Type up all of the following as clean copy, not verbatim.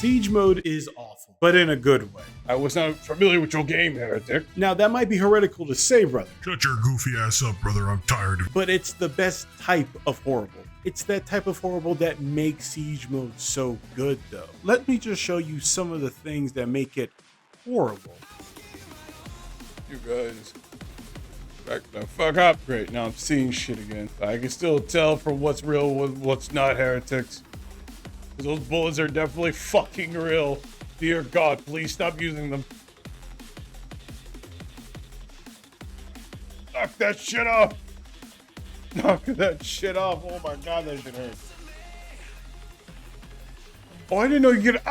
Siege mode is awful, but in a good way. I was not familiar with your game, Heretic. Now, that might be heretical to say, brother, Shut your goofy ass up, brother. I'm tired of but it's the best type of horrible. It's that type of horrible that makes Siege mode so good, though. Let me just show you some of the things that make it horrible. You guys, back the fuck up. Great, now I'm seeing shit again. I can still tell from what's real with what's not, heretics. Because those bullets are definitely fucking real. Dear God, please stop using them. Knock that shit off. Knock that shit off. Oh my God, that shit hurts. Oh, I didn't know you could.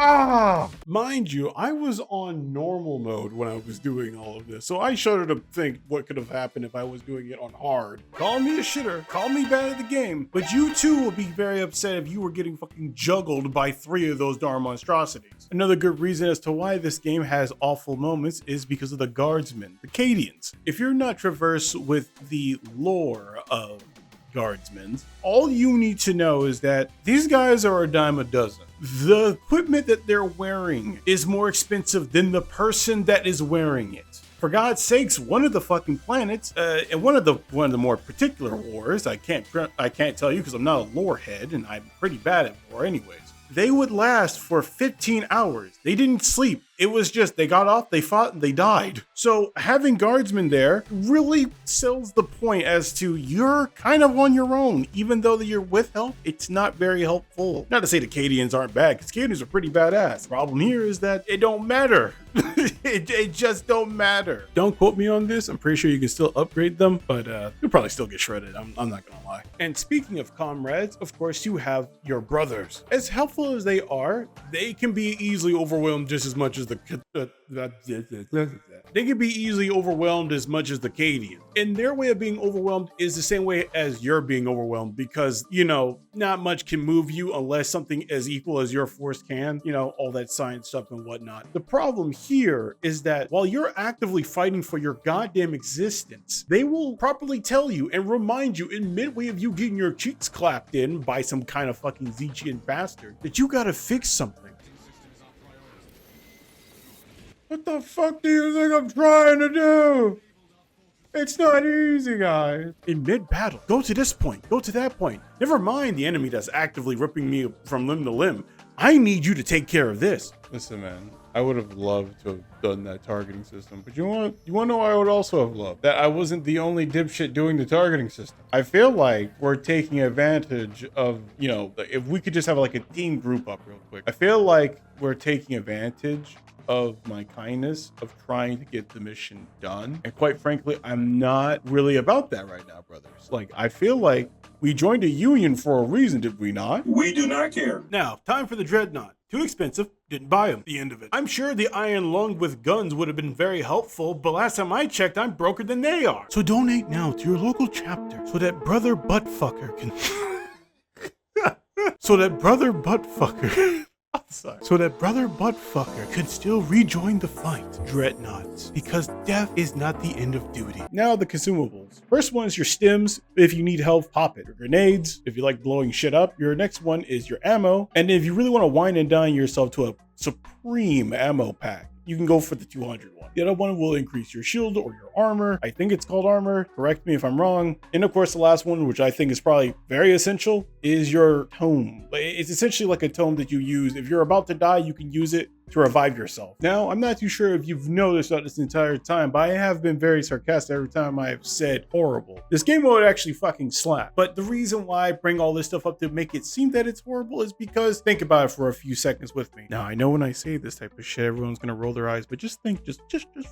Mind you, I was on normal mode when I was doing all of this, so I shudder to think what could have happened if I was doing it on hard. Call me a shitter, call me bad at the game, but you too will be very upset if you were getting fucking juggled by 3 of those darn monstrosities. Another good reason as to why this game has awful moments is because of the guardsmen, the Cadians. If you're not traversed with the lore of guardsmen, all you need to know is that these guys are a dime a dozen. The equipment that they're wearing is more expensive than the person that is wearing it. For God's sakes, one of the fucking planets, and one of the more particular wars, I can't tell you because I'm not a lore head and I'm pretty bad at war anyways. They would last for 15 hours. They didn't sleep. It was just, they got off, they fought, and they died. So having guardsmen there really sells the point as to you're kind of on your own. Even though that you're with help, it's not very helpful. Not to say the Cadians aren't bad, because Cadians are pretty badass. The problem here is that it don't matter. it just don't matter. Don't quote me on this. I'm pretty sure you can still upgrade them, but you'll probably still get shredded. I'm not gonna lie. And speaking of comrades, of course, you have your brothers. As helpful as they are, they can be easily overwhelmed just as much as the they can be easily overwhelmed as much as the Cadians. And their way of being overwhelmed is the same way as you're being overwhelmed because, you know, not much can move you unless something as equal as your force can, you know, all that science stuff and whatnot. The problem here is that while you're actively fighting for your goddamn existence, they will properly tell you and remind you in midway of you getting your cheeks clapped in by some kind of fucking Zechian bastard that you gotta fix something. What the fuck do you think I'm trying to do? It's not easy, guys. In mid-battle, go to this point, go to that point. Never mind the enemy that's actively ripping me from limb to limb. I need you to take care of this. Listen, man, I would have loved to have done that targeting system, but you want to know what I would also have loved? That I wasn't the only dipshit doing the targeting system. I feel like we're taking advantage of, you know, if we could just have like a team group up real quick. I feel like we're taking advantage of my kindness of trying to get the mission done. And quite frankly, I'm not really about that right now, brothers. Like, I feel like we joined a union for a reason, did we not? We do not care. Now, time for the Dreadnought. Too expensive, didn't buy them. The end of it. I'm sure the Iron Lung with guns would have been very helpful, but last time I checked, I'm broker than they are. So donate now to your local chapter so that brother buttfucker can... so that brother buttfucker could still rejoin the fight, Dreadnoughts, because death is not the end of duty. Now the consumables. First one is your stims. If you need health, pop it. Your grenades, if you like blowing shit up. Your next one is your ammo. And if you really want to wine and dine yourself to a supreme ammo pack, you can go for the 200 one. The other one will increase your shield or your armor. I think it's called armor. Correct me if I'm wrong. And of course, the last one, which I think is probably very essential, is your tome. It's essentially like a tome that you use. If you're about to die, you can use it to revive yourself. Now, I'm not too sure if you've noticed that this entire time, but I have been very sarcastic every time I have said horrible. This game mode actually fucking slap. But the reason why I bring all this stuff up to make it seem that it's horrible is because, think about it for a few seconds with me. Now, I know when I say this type of shit, everyone's gonna roll their eyes, but just think, just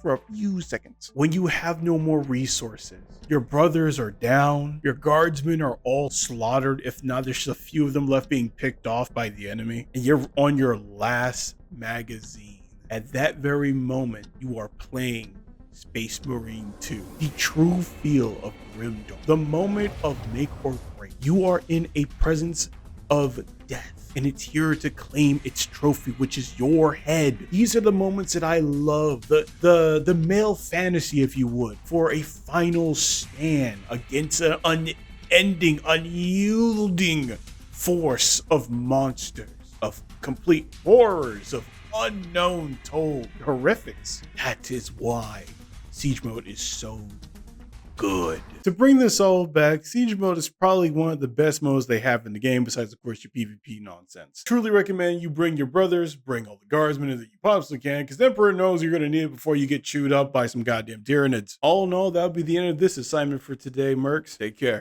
for a few seconds. When you have no more resources, your brothers are down, your guardsmen are all slaughtered, if not, there's just a few of them left being picked off by the enemy, and you're on your last magazine. At that very moment, you are playing Space Marine 2, the true feel of Grimdark, the moment of make or break. You are in a presence of death, and it's here to claim its trophy, which is your head. These are the moments that I love, the male fantasy, if you would, for a final stand against an unending, unyielding force of monsters, of complete horrors of unknown told horrifics. That is why Siege Mode is so good. To bring this all back, Siege Mode is probably one of the best modes they have in the game, besides of course your PvP nonsense. Truly recommend you bring your brothers, bring all the guardsmen that you possibly can, because the Emperor knows you're going to need it before you get chewed up by some goddamn Tyranids. All in all, that'll be the end of this assignment for today, Mercs. Take care.